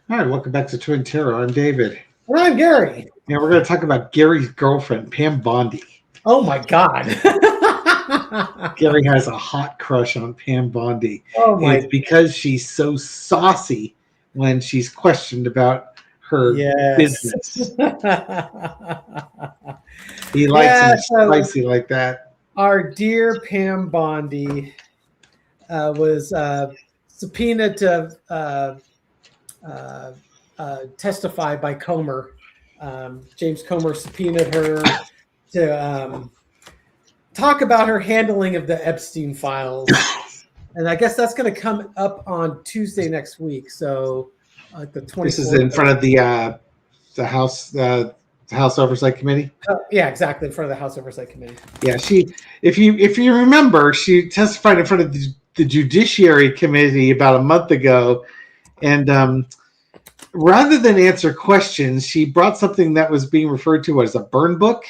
All right, welcome back to Twin Terror. I'm David. And I'm Gary. And we're going to talk about Gary's girlfriend, Pam Bondi. Oh my God. Gary has a hot crush on Pam Bondi. Oh And my. it's because she's so saucy when she's questioned about her Yes. business. He likes Yeah. them So spicy like that. our dear Pam Bondi was subpoenaed to testify by Comer. James Comer subpoenaed her to talk about her handling of the Epstein files. And I guess that's going to come up on Tuesday next week. So the 24th. This is in front of the House Oversight Committee. Yeah, exactly, in front of the House Oversight Committee. Yeah, if you remember, she testified in front of the Judiciary Committee about a month ago, and rather than answer questions, she brought something that was being referred to as a burn book.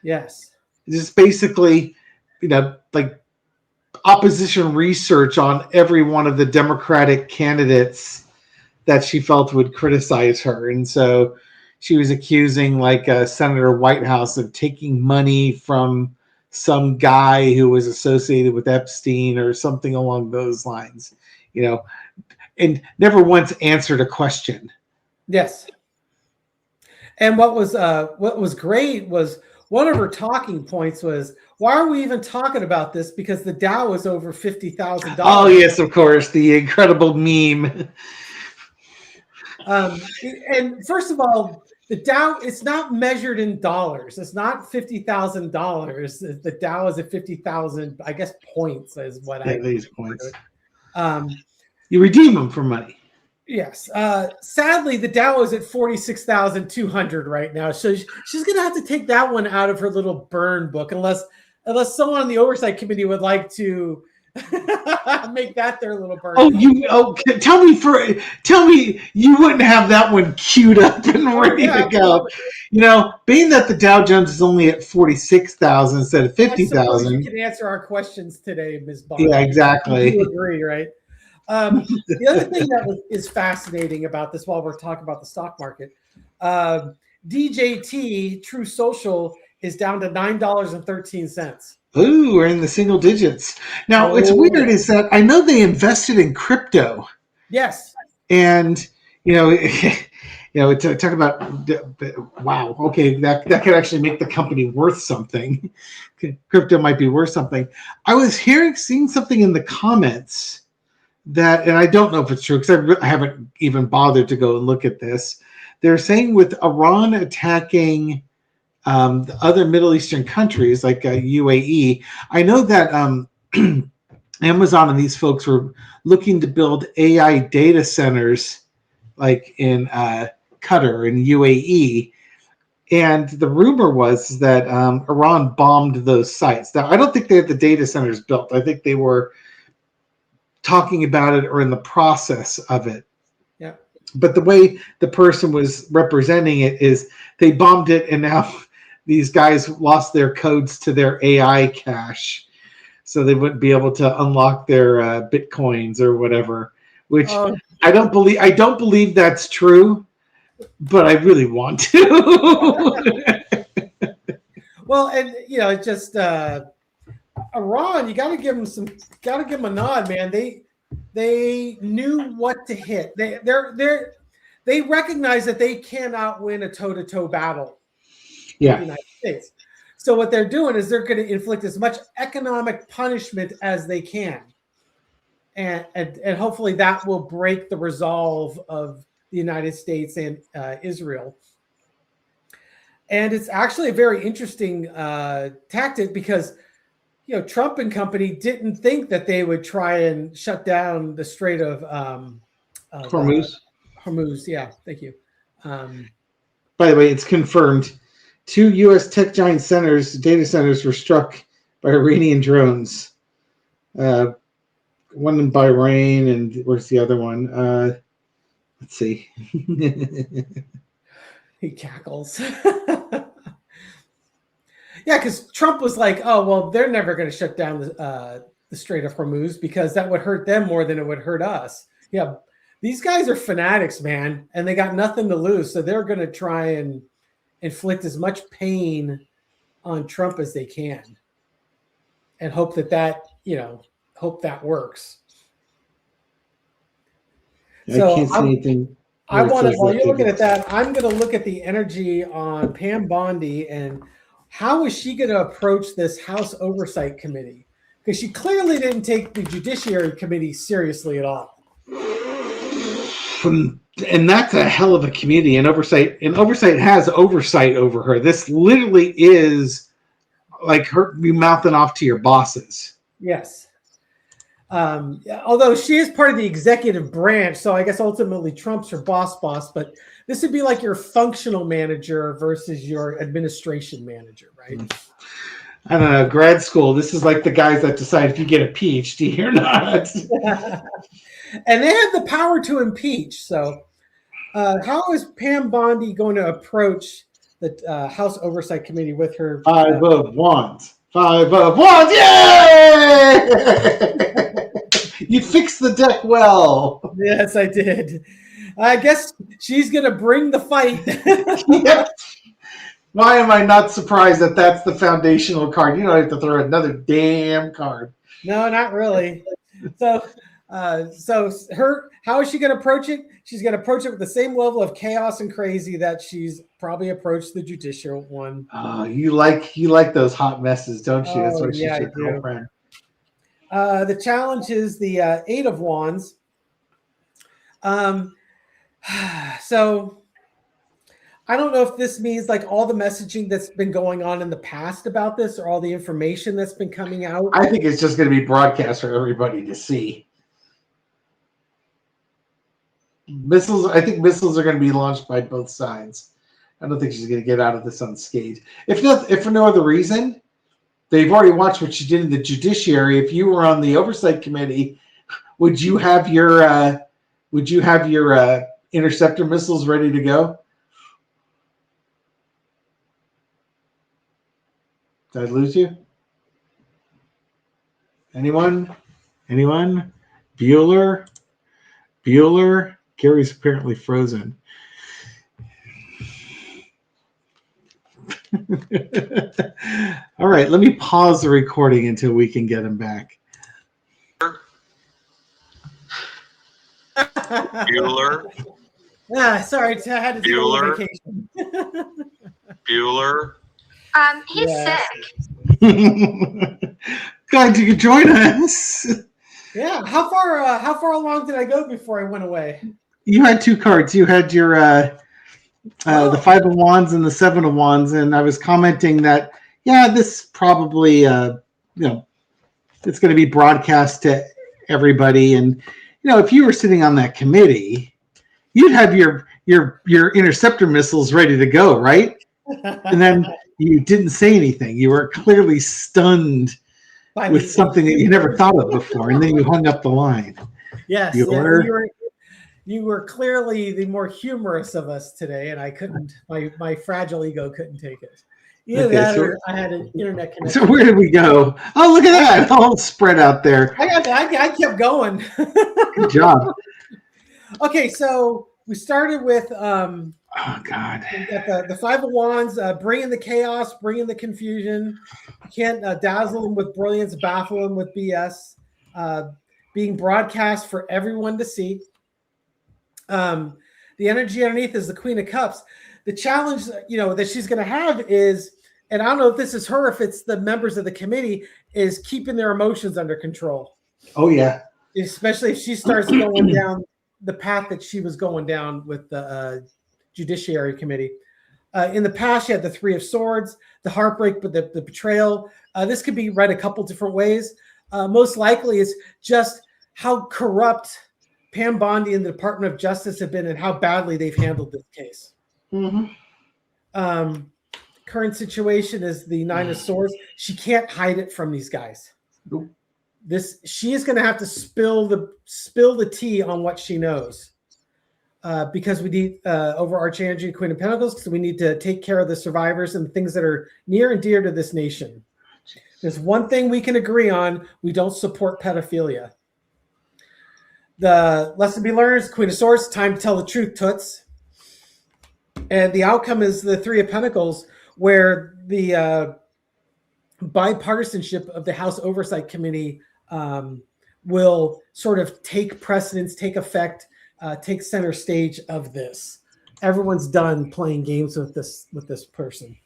Yes. Just basically, like opposition research on every one of the Democratic candidates that she felt would criticize her. And so she was accusing like Senator Whitehouse of taking money from some guy who was associated with Epstein or something along those lines, and never once answered a question. Yes. And what was great was one of her talking points was, why are we even talking about this? Because the Dow is over $50,000. Oh, yes, of course. The incredible meme. And first of all, the Dow, it's not measured in dollars. It's not $50,000. The Dow is at 50,000, I guess, points is what these points. Um, you redeem them for money. Yes. Sadly, the Dow is at 46,200 right now. So she's going to have to take that one out of her little burn book, unless someone on the oversight committee would like to make that their little burn. Tell me you wouldn't have that one queued up and ready to go. Being that the Dow Jones is only at 46,000 instead of 50,000. You can answer our questions today, Ms. Bondi. Yeah, exactly. You agree, right? The other thing that is fascinating about this, while we're talking about the stock market, DJT True Social is down to $9.13. Ooh, we're in the single digits. Now, what's weird is that I know they invested in crypto. Yes. And, talk about, wow, okay, that could actually make the company worth something. Crypto might be worth something. I was seeing something in the comments that, and I don't know if it's true because I haven't even bothered to go and look at this. They're saying with Iran attacking the other Middle Eastern countries like UAE, I know that Amazon and these folks were looking to build AI data centers like in Qatar and UAE. And the rumor was that Iran bombed those sites. Now, I don't think they had the data centers built. I think they were talking about it or in the process of it. Yeah. But the way the person was representing it is they bombed it, and now these guys lost their codes to their AI cache, so they wouldn't be able to unlock their bitcoins or whatever. Which I don't believe that's true, but I really want to. Well, and just Iran, you got to give them a nod, man. They knew what to hit. They recognize that they cannot win a toe-to-toe battle. Yeah. In the United States. So what they're doing is they're going to inflict as much economic punishment as they can, and hopefully that will break the resolve of the United States and Israel. And it's actually a very interesting tactic because Trump and company didn't think that they would try and shut down the Strait of Hormuz. Hormuz, yeah, thank you. By the way, it's confirmed. 2 U.S. tech giant data centers were struck by Iranian drones. One in Bahrain, and where's the other one? Let's see. He cackles. Yeah, because Trump was like, oh, well, they're never going to shut down the Strait of Hormuz because that would hurt them more than it would hurt us. Yeah, these guys are fanatics, man, and they got nothing to lose. So they're going to try and inflict as much pain on Trump as they can, and hope that works. I can't see anything. I want to, while you're looking at that, I'm going to look at the energy on Pam Bondi and how is she going to approach this House Oversight Committee? Because she clearly didn't take the Judiciary Committee seriously at all. And that's a hell of a committee. And oversight has oversight over her. This literally is like her be mouthing off to your bosses. Yes. Although she is part of the executive branch, so I guess ultimately Trump's her boss, but this would be like your functional manager versus your administration manager, right? I don't know, grad school. This is like the guys that decide if you get a PhD or not. And they have the power to impeach. So how is Pam Bondi going to approach the House Oversight Committee with her? 5 of Wands. 5 of Wands. Yay! You fixed the deck well. Yes, I did. I guess she's going to bring the fight. Yep. Why am I not surprised that that's the foundational card? You don't have to throw another damn card. No, not really. So how is she going to approach it? She's going to approach it with the same level of chaos and crazy that she's probably approached the judicial one. Oh, you like those hot messes, don't you? That's why she's your girlfriend. The challenge is the 8 of Wands. So I don't know if this means like all the messaging that's been going on in the past about this or all the information that's been coming out. I think it's just going to be broadcast for everybody to see. I think missiles are going to be launched by both sides. I don't think she's going to get out of this unscathed. If for no other reason, they've already watched what she did in the judiciary. If you were on the oversight committee, would you have your interceptor missiles ready to go? Did I lose you? Anyone? Bueller? Gary's apparently frozen. All right, let me pause the recording until we can get him back. Bueller. Sorry, I had to take a little vacation. Bueller. He's sick. Glad you could join us. Yeah. How far along did I go before I went away? You had 2 cards. You had your the 5 of Wands and the 7 of Wands, and I was commenting that this probably it's going to be broadcast to everybody, and if you were sitting on that committee, you'd have your interceptor missiles ready to go, right? And then you didn't say anything. You were clearly stunned with something that you never thought of before, and then you hung up the line. Yes, you were clearly the more humorous of us today, and I couldn't. My fragile ego couldn't take it. Either that, or I had an internet connection. So where did we go? Oh, look at that! All spread out there. I kept going. Good job. Okay, so we started with oh God. We got the 5 of Wands, bringing the chaos, bringing the confusion. You can't dazzle them with brilliance, baffle them with BS. Being broadcast for everyone to see. The energy underneath is the Queen of Cups. The challenge, that she's going to have is, and I don't know if this is her, if it's the members of the committee, is keeping their emotions under control. Oh yeah. Especially if she starts going down the path that she was going down with the Judiciary Committee. In the past, she had the 3 of Swords, the heartbreak, but the betrayal. This could be read a couple different ways. Most likely, it's just how corrupt Pam Bondi and the Department of Justice have been and how badly they've handled this case. Mm-hmm. Current situation is the 9 of Swords. She can't hide it from these guys. Nope. She is going to have to spill the tea on what she knows, because we need overarching energy, Queen of Pentacles. Because we need to take care of the survivors and things that are near and dear to this nation. There's one thing we can agree on: we don't support pedophilia. The lesson to be learned is Queen of Swords, time to tell the truth, toots. And the outcome is the Three of Pentacles, where the bipartisanship of the House Oversight Committee will sort of take precedence, take effect, take center stage of this. Everyone's done playing games with this person.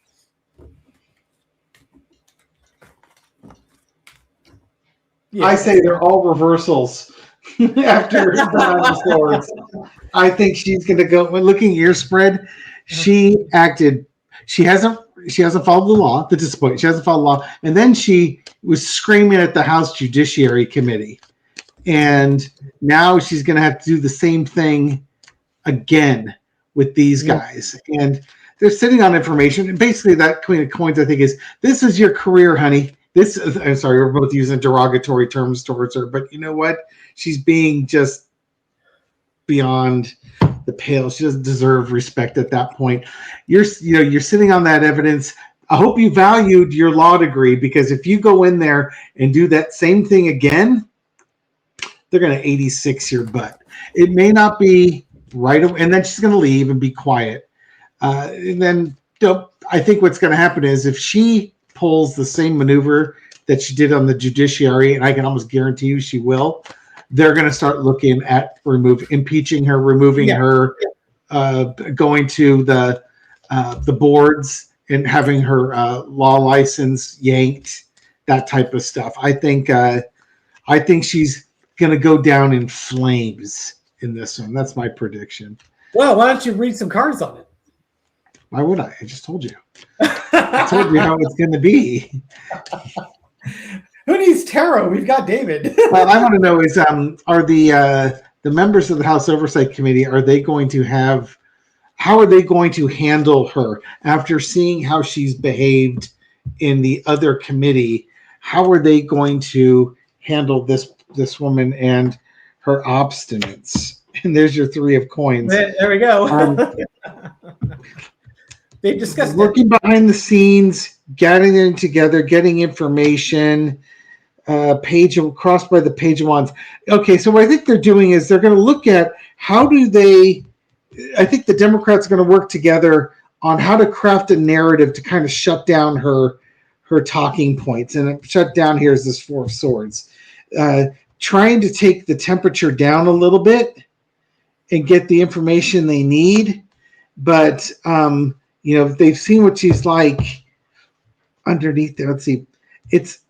Yeah. I say they're all reversals after the Nine of Swords. I think she's going to go. When looking at your spread, she acted. She hasn't followed the law. The disappointment. She hasn't followed the law, and then she was screaming at the House Judiciary Committee, and now she's going to have to do the same thing again with these guys. And they're sitting on information. And basically, that Queen of Coins, I think, is this is your career, honey. This is, I'm sorry, we're both using derogatory terms towards her, but you know what? She's being just beyond the pale. She doesn't deserve respect at that point. You're sitting on that evidence. I hope you valued your law degree, because if you go in there and do that same thing again, they're going to 86 your butt. It may not be right away, and then she's going to leave and be quiet. And then I think what's going to happen is if she pulls the same maneuver that she did on the judiciary, and I can almost guarantee you she will, they're going to start looking at impeaching her, removing her, going to the boards and having her law license yanked, that type of stuff. I think she's going to go down in flames in this one. That's my prediction. Well, why don't you read some cards on it? Why would I? I just told you. I told you how it's going to be. Who needs tarot? We've got David. Well, I want to know is are the members of the House Oversight Committee, how are they going to handle her after seeing how she's behaved in the other committee? How are they going to handle this woman and her obstinance? And there's your Three of Coins. There we go. They've discussed working behind the scenes, getting them together, getting information. Page crossed by the Page of Wands. Okay, so what I think they're doing is they're going to look at how do they. I think the Democrats are going to work together on how to craft a narrative to kind of shut down her talking points. And shut down here is this Four of Swords, trying to take the temperature down a little bit and get the information they need, but. They've seen what she's like underneath there. Let's see. It's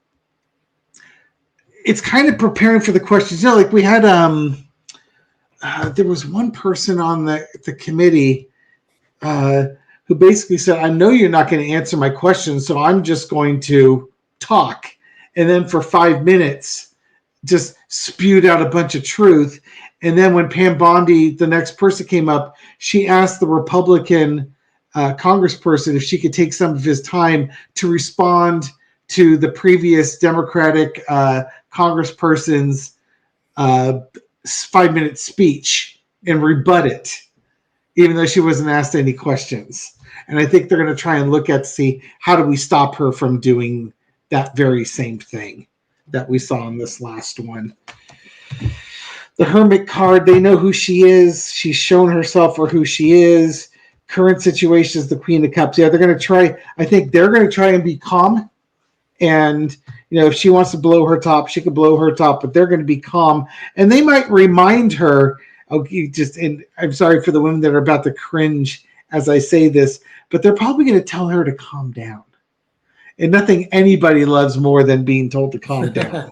kind of preparing for the questions. Like we had there was one person on the committee who basically said, I know you're not going to answer my questions, so I'm just going to talk. And then for 5 minutes, just spewed out a bunch of truth. And then when Pam Bondi, the next person, came up, she asked the Republican congressperson if she could take some of his time to respond to the previous Democratic congressperson's 5-minute speech and rebut it, even though she wasn't asked any questions. And I think they're going to try and look at see how do we stop her from doing that very same thing that we saw in this last one. The Hermit card, they know who she is. She's shown herself for who she is. Current situation is the Queen of Cups. Yeah, they're going to try. I think they're going to try and be calm. And, if she wants to blow her top, she could blow her top, but they're going to be calm. And they might remind her, and I'm sorry for the women that are about to cringe as I say this, but they're probably going to tell her to calm down. And nothing anybody loves more than being told to calm down.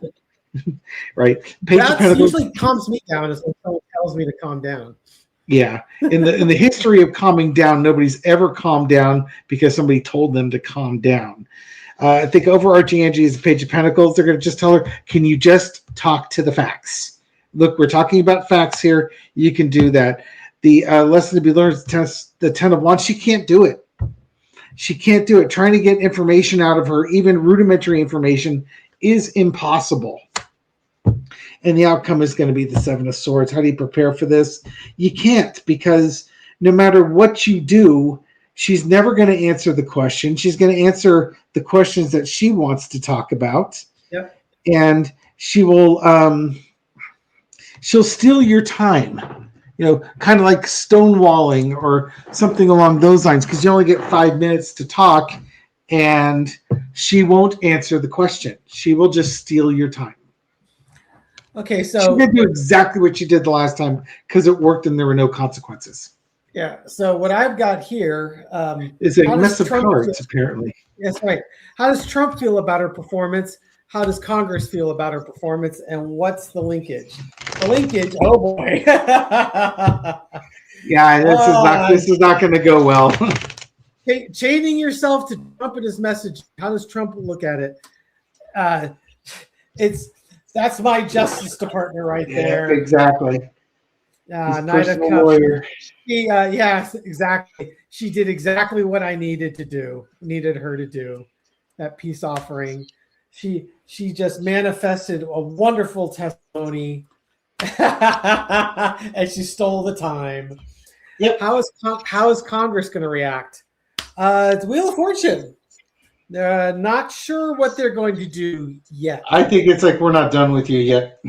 Right? That usually calms me down is when someone tells me to calm down. Yeah. In the history of calming down, nobody's ever calmed down because somebody told them to calm down. I think overarching energy is the Page of Pentacles. They're going to just tell her, can you just talk to the facts? Look, we're talking about facts here. You can do that. The lesson to be learned is the Ten of Wands. She can't do it. She can't do it. Trying to get information out of her, even rudimentary information, is impossible. And the outcome is going to be the Seven of Swords. How do you prepare for this? You can't, because no matter what you do, she's never going to answer the question. She's going to answer the questions that she wants to talk about. Yep. And she will she'll steal your time. Kind of like stonewalling or something along those lines, because you only get 5 minutes to talk, and she won't answer the question. She will just steal your time. Okay, She so did do exactly what she did the last time because it worked and there were no consequences. yeah. So what I've got here Is a how mess does of Trump cards, feel? apparently. That's right. How does Trump feel about her performance? How does Congress feel about her performance? And what's the linkage? The linkage. Oh boy. Yeah, this is not going to go well. Chaining yourself to Trump and his message. How does Trump look at it? That's my Justice Department right there. Exactly. Knight of Cups. Lawyer. Yes, exactly. She did exactly what I needed her to do. That peace offering. She just manifested a wonderful testimony, and she stole the time. Yep. How is Congress going to react? It's Wheel of Fortune. They're not sure what they're going to do yet. I think it's like, we're not done with you yet.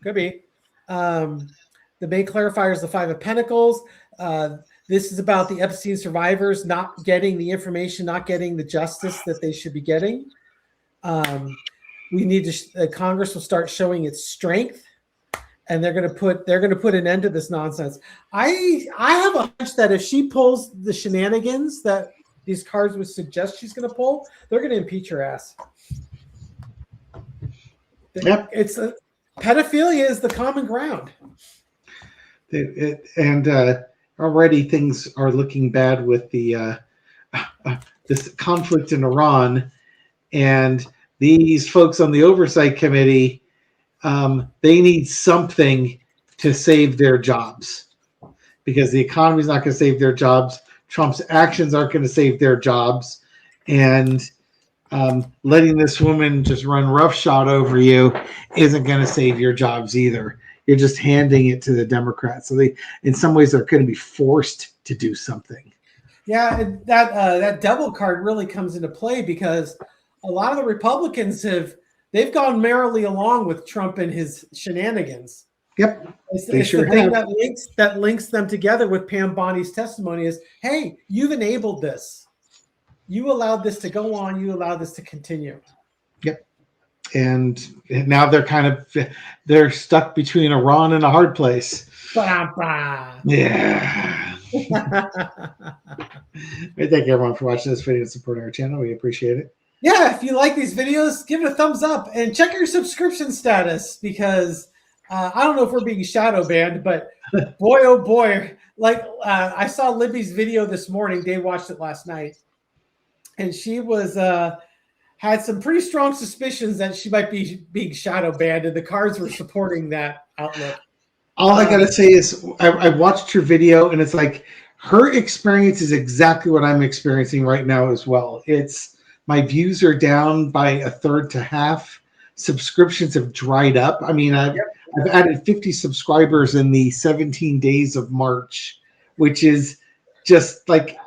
Could be. The main clarifier is the Five of Pentacles. This is about the Epstein survivors not getting the information, not getting the justice that they should be getting. We need to. Congress will start showing its strength, and they're going to put an end to this nonsense. I have a hunch that if she pulls the shenanigans that these cards would suggest she's going to pull, they're going to impeach her ass. Yep. Pedophilia is the common ground. Already things are looking bad with the this conflict in Iran, and these folks on the oversight committee, they need something to save their jobs, because the economy is not going to save their jobs. Trump's actions aren't going to save their jobs, and letting this woman just run roughshod over you isn't going to save your jobs either. You're just handing it to the Democrats. So they, in some ways, they're going to be forced to do something. Yeah, that double card really comes into play, because a lot of the Republicans they've gone merrily along with Trump and his shenanigans. Yep, it's the thing that links them together with Pam Bondi's testimony is, hey, you've enabled this. You allowed this to go on. You allowed this to continue. Yep. And now they're stuck between Iran and a hard place. Ba-da-ba. Yeah. Thank you, everyone, for watching this video and supporting our channel. We appreciate it. Yeah, if you like these videos, give it a thumbs up and check your subscription status, because I don't know if we're being shadow banned, but boy, oh boy. Like I saw Libby's video this morning. Dave watched it last night, and she was had some pretty strong suspicions that she might be being shadow banned, and the cards were supporting that outlook. All I gotta say is I watched her video, and it's like her experience is exactly what I'm experiencing right now as well. It's my views are down by a third to half. Subscriptions have dried up. I mean, I've added 50 subscribers in the 17 days of March, which is just like,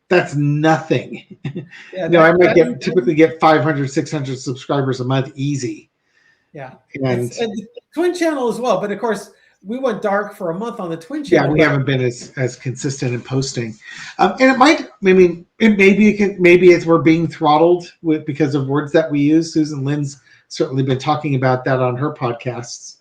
that's nothing. Yeah, I might typically get 500, 600 subscribers a month easy. Yeah. And the Twin channel as well. But of course, we went dark for a month on the Twin channel. Yeah, we haven't been as consistent in posting. And it might, I mean, maybe it's we're being throttled because of words that we use. Susan Lynn's certainly been talking about that on her podcasts.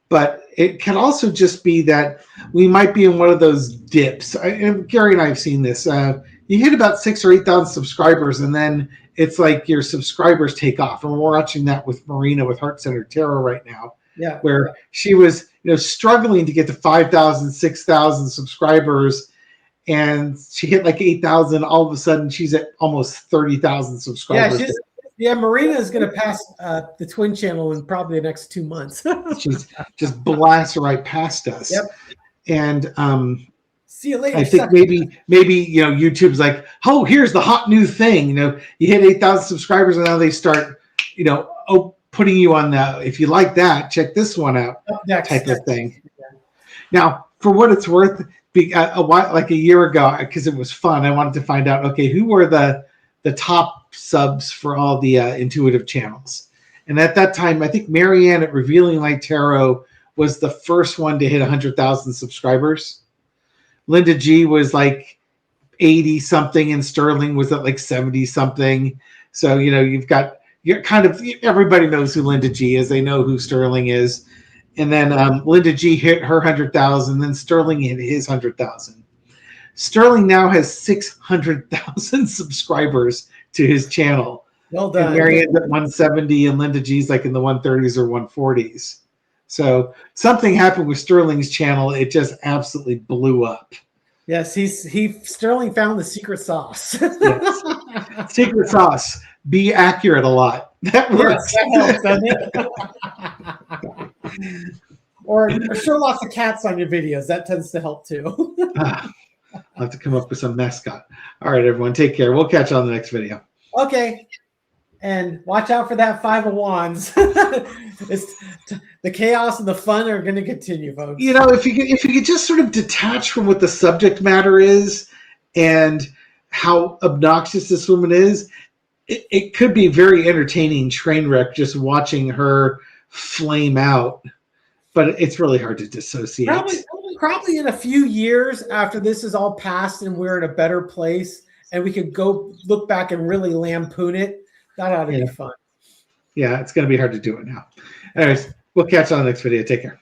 But it can also just be that we might be in one of those dips. And Gary and I have seen this. You hit about 6,000 or 8,000 subscribers, and then it's like your subscribers take off. And we're watching that with Marina with Heart Center Tarot right now. Yeah, where she was, struggling to get to 5,000, 6,000 subscribers, and she hit like 8,000. All of a sudden, she's at almost 30,000 subscribers. Yeah, Marina is going to pass the Twin channel in probably the next 2 months. She's just blasted right past us. Yep. And see you later. I think maybe YouTube's like, oh, here's the hot new thing. You hit 8,000 subscribers, and now they start, putting you on the, if you like that, check this one out type of thing. Yeah. Now, for what it's worth, like a year ago, because it was fun, I wanted to find out, okay, who were the top subs for all the intuitive channels? And at that time, I think Marianne at Revealing Light Tarot was the first one to hit 100,000 subscribers. Linda G was like 80 something, and Sterling was at like 70 something. So, you're kind of, everybody knows who Linda G is. They know who Sterling is. And then Linda G hit her 100,000. Then Sterling hit his 100,000. Sterling now has 600,000 subscribers to his channel. Well done. And Marianne's at 170, and Linda G's like in the 130s or 140s. So something happened with Sterling's channel. It just absolutely blew up. Yes, Sterling found the secret sauce. Yes. Secret sauce. Be accurate a lot. That works. Yes, that helps, doesn't it? Or show lots of cats on your videos. That tends to help too. I'll have to come up with some mascot. All right, everyone. Take care. We'll catch you on the next video. Okay. And watch out for that 5 of Wands. The chaos and the fun are going to continue, folks. If you could just sort of detach from what the subject matter is and how obnoxious this woman is, it could be very entertaining train wreck just watching her flame out. But it's really hard to dissociate. Probably in a few years after this is all passed and we're in a better place and we could go look back and really lampoon it, that ought to be fun. Yeah, it's going to be hard to do it now. Anyways, we'll catch you on the next video. Take care.